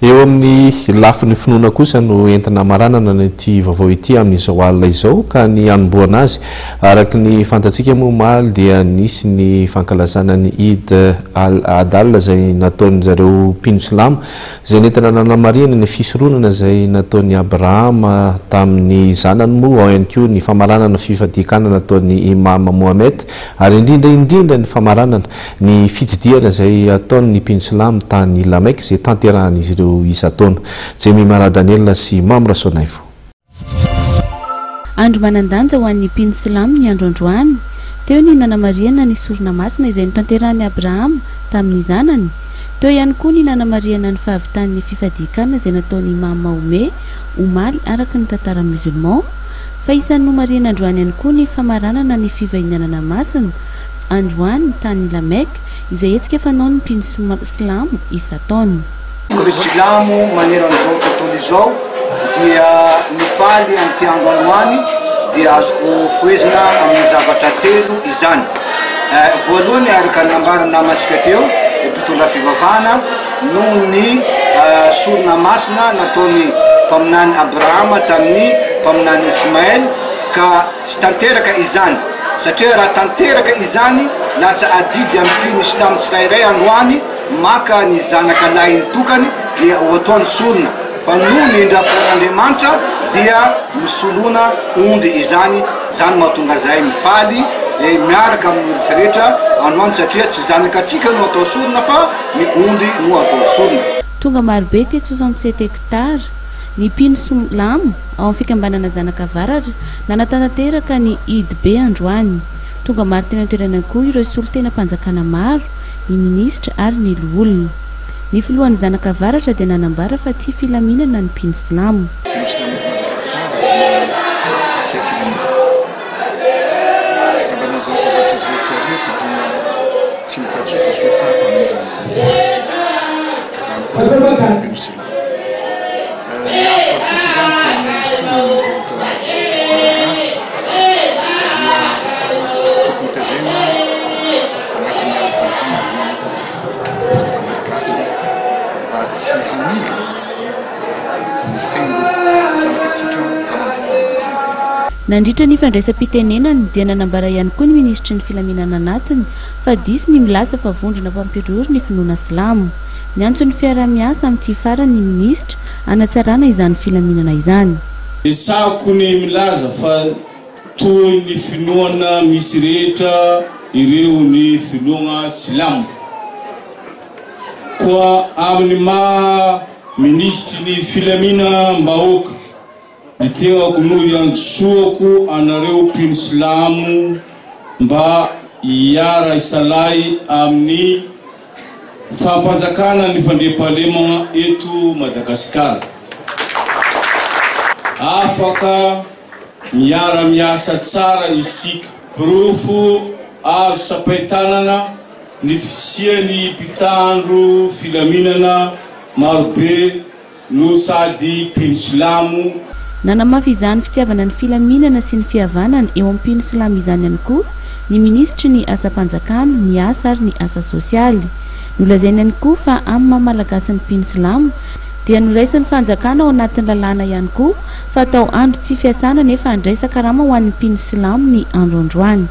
eo amin'ny lafiny finoana kosa no entina maranana nyty vaovao ity amin'izao alina izao ka ny anomboana azy araky ny fantatsika moa maly dia nisy ny fankalazana ny Eid al-Adha zay nataony zareo mpino Silamo zay nentina nanamariana ny fisoronana zay nataony Abraham tamin'ny zanany moa ao ihany koa ny famaranana fifadikana nataony Imam Mohamed ary indrindra ny famaranana ny fitsidiana zay ataony ny mpino Silamo tany Lamek zay tanterahan'izy ireo isataona Jemi Mara Daniel sy Mamra Sonaifo. Andro manandanja ho an'ny mpino Silamo ny andro androany teo ny nanamariana ny sorona masina izay notanterahany Abraham tamin'ny zanany teo ihany koa ny nanamariana ny fahavitan'ny fifadikana izay nataony Imam Mahomet omaly araka ny tantara musulman fa isan'ny nomariana androany ihany koa ny famaranana ny fivainanana masina androany tany Lamek izay etsika fanao ny mpino Silamo isataona. Ny Silamo maneran'izao tontolo izao dia mifaly amin'ity andro androany dia azoko foezina amin'ny zavatra telo izany. Voalohany araka ny nambarana namantsika teo mpitondra fivavahana noho ny sorona masina nataony mpaminany Abraham tamin'ny mpaminany Ismaël ka tsy tanteraka izany satria raha tanteraka izany lasa adidy amin'ny mpino Silamo tsirairay androany maka ny zanaka lahy ny tokany dia ho ataony sorona fa noho ny indrafon'Andriamanitra dia misolona ondry izany zany mahatonga zay mifaly miaraka amin'ny rehetra androany satria tsy zanakatsika no atao sorona fa ny ondry no atao sorona. Tonga marobe te 67 hektara ny mpino Silamo ao amin'ny fikambanana zanakavaratra nanatanteraka ny Eid be androany tonga maro tena toerana koa ireo solotena mpanjakana maro ny ministra ary ny loholona ny filohan'ny zanakavaratra dia nanambara fa tia filaminana ny mpino Silamo. Nandritra ny fandraisam-pitenenany dia nanambara ihany koa ny ministra ny filaminana anatiny fa diso ny milaza fa vondrona mpampiroro ny finoana Silamo ny antso ny fiarah-miasa amin'ity farany ny ministra anatsarana izany filaminana izany. Isako ny milaza fa toy ny finoana misy rehetra ireo ny finoana Silamo koa amin'ny maha ministry ny filamina mbahoaka ny tegako no iantsoako anareo mpino Silamo mba hiara isalay amin'ny fampanjakana ny fandriam-pahalemana eto Madagasikara. Afaka miara-miasa tsara isika pirofo azo sapaitanana ny fisiany mpitandro filaminana marobe no sady mpino Silamo. Nanamafy izany fitiavana ny filaminana sy ny fihavanana eo amin'ny mpino Silamo izany ihany koa ny ministry ny asa mpanjakana ny asa ary ny asa sosialy nolazainy ihany koa fa amin'ny mahamalagasy ny mpino Silamo dia noraisan'ny fanjakana ao anatin'ny lalàna ihany koa fa atao andro tsy fiasana nefa andraisa karama ho an'ny mpino Silamo ny andro androany.